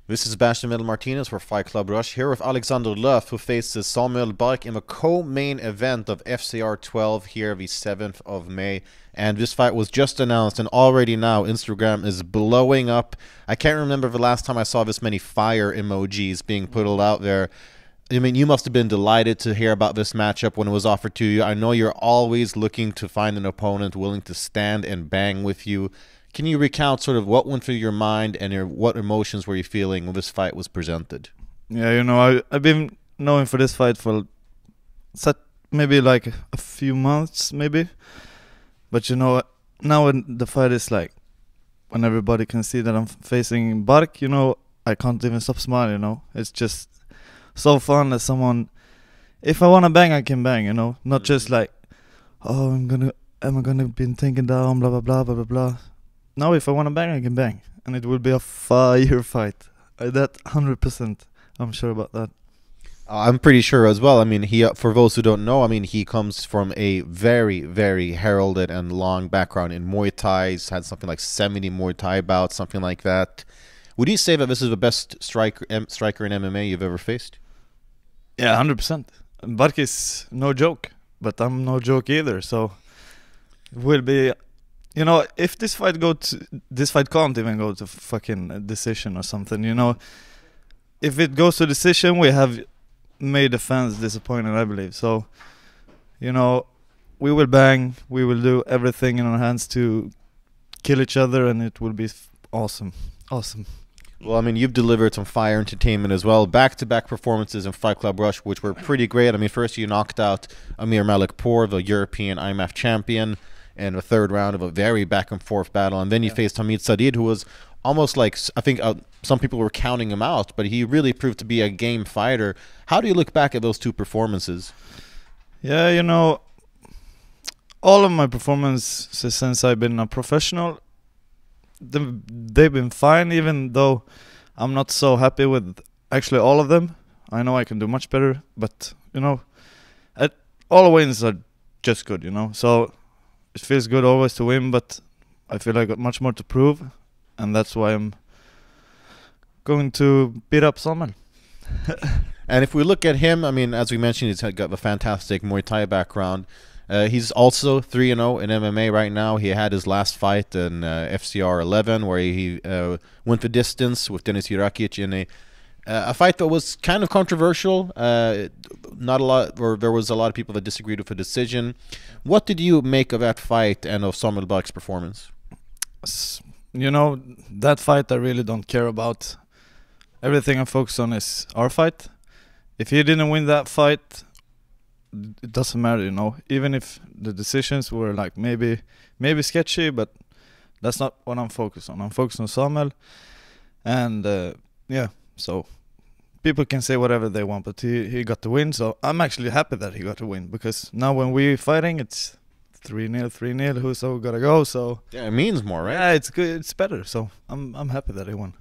This is Sebastian Middle Martinez for Fight Club Rush, here with Alexander Lööf, who faces Salmen in the co-main event of FCR 12 here the 7th of May. And this fight was just announced, and already now Instagram is blowing up. I can't remember the last time I saw this many fire emojis being put out there. I mean, you must have been delighted to hear about this matchup when it was offered to you. I know you're always looking to find an opponent willing to stand and bang with you. Can you recount sort of what went through your mind and what emotions were you feeling when this fight was presented? Yeah, I've been knowing for this fight for maybe like a few months, maybe. But now when the fight is like, when everybody can see that I'm facing Bark, I can't even stop smiling, It's just so fun that someone, if I want to bang, I can bang, Not just like, oh, am I gonna be taken down, blah, blah, blah, blah, blah, blah. Now, if I want to bang, I can bang. And it will be a fire fight. That 100%. I'm sure about that. I'm pretty sure as well. I mean, for those who don't know, I mean, he comes from a very, very heralded and long background in Muay Thai. He's had something like 70 Muay Thai bouts, something like that. Would you say that this is the best striker in MMA you've ever faced? Yeah, 100%. Bark is no joke, but I'm no joke either. So it will be... if this fight can't even go to fucking decision or something, if it goes to decision, we have made the fans disappointed, I believe. So, we will bang, we will do everything in our hands to kill each other, and it will be awesome. Awesome. Well, I mean, you've delivered some fire entertainment as well. Back-to-back performances in Fight Club Rush, which were pretty great. I mean, first you knocked out Amir Malikpour, the European IMF champion, in the third round of a very back-and-forth battle. And then you faced Hamid Sadid, who was almost like, I think some people were counting him out, but he really proved to be a game fighter. How do you look back at those two performances? Yeah, all of my performances since I've been a professional, they've been fine, even though I'm not so happy with actually all of them. I know I can do much better, but, all wins are just good, So it feels good always to win, but I feel I got much more to prove, and that's why I'm going to beat up Salmen. And if we look at him, I mean, as we mentioned, he's got a fantastic Muay Thai background. He's also 3-0 in MMA right now. He had his last fight in FCR 11, where he went the distance with Denis Irakic in a fight that was kind of controversial. Not a lot, or there was a lot of people that disagreed with the decision. What did you make of that fight and of Salmen Bark's performance? That fight I really don't care about. Everything I focus on is our fight. If he didn't win that fight, it doesn't matter, Even if the decisions were like maybe sketchy, but that's not what I'm focused on. I'm focused on Salmen, and yeah. So people can say whatever they want, but he got the win. So I'm actually happy that he got the win, because now when we're fighting, it's 3-0, 3-0. Who's so gotta go? So yeah, it means more, right? Yeah, it's good. It's better. So I'm happy that he won.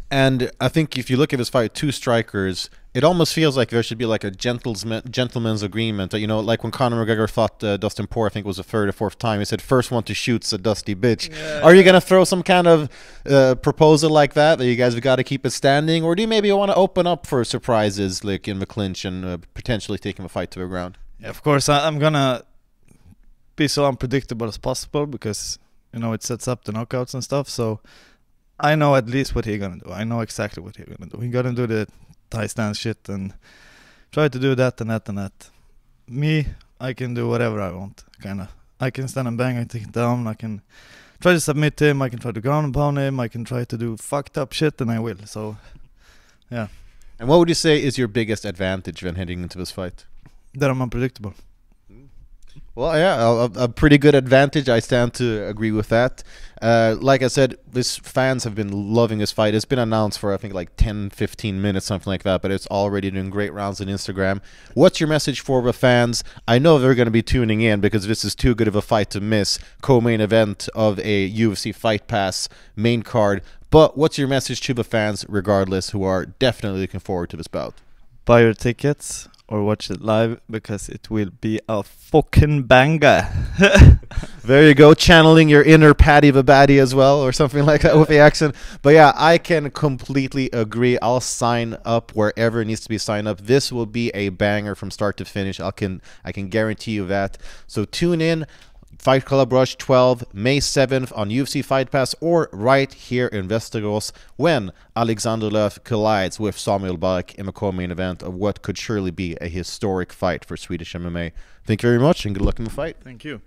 And I think if you look at this fight, two strikers, it almost feels like there should be like a gentleman's agreement. Like when Conor McGregor fought Dustin Poirier, I think it was the third or fourth time, he said, first one to shoot's a dusty bitch. Yeah. Are you going to throw some kind of proposal like that you guys have got to keep it standing? Or do you maybe want to open up for surprises like in the clinch and potentially taking the fight to the ground? Yeah, of course, I'm going to be so unpredictable as possible, because, it sets up the knockouts and stuff. So I know at least what he's going to do. I know exactly what he's going to do. He's going to do the Thai stance shit and try to do that and that and that. Me, I can do whatever I want, kind of. I can stand and bang, I take it down, I can try to submit him, I can try to ground and pound him, I can try to do fucked up shit, and I will. So, yeah. And what would you say is your biggest advantage when heading into this fight? That I'm unpredictable. Well, yeah, a pretty good advantage. I stand to agree with that. Like I said, fans have been loving this fight. It's been announced for, I think, like 10, 15 minutes, something like that, but it's already doing great rounds on Instagram. What's your message for the fans? I know they're going to be tuning in because this is too good of a fight to miss. Co-main event of a UFC Fight Pass main card. But what's your message to the fans, regardless, who are definitely looking forward to this bout? Buy your tickets or watch it live, because it will be a fucking banger. There you go, channeling your inner Paddy the Baddy as well, or something like that with the accent. But yeah, I can completely agree. I'll sign up wherever it needs to be signed up. This will be a banger from start to finish. I can guarantee you that. So tune in. Fight Club Rush 12, May 7th on UFC Fight Pass, or right here in Västerås when Alexander Lööf collides with Samuel Bark in a co-main event of what could surely be a historic fight for Swedish MMA. Thank you very much, and good luck in the fight. Thank you.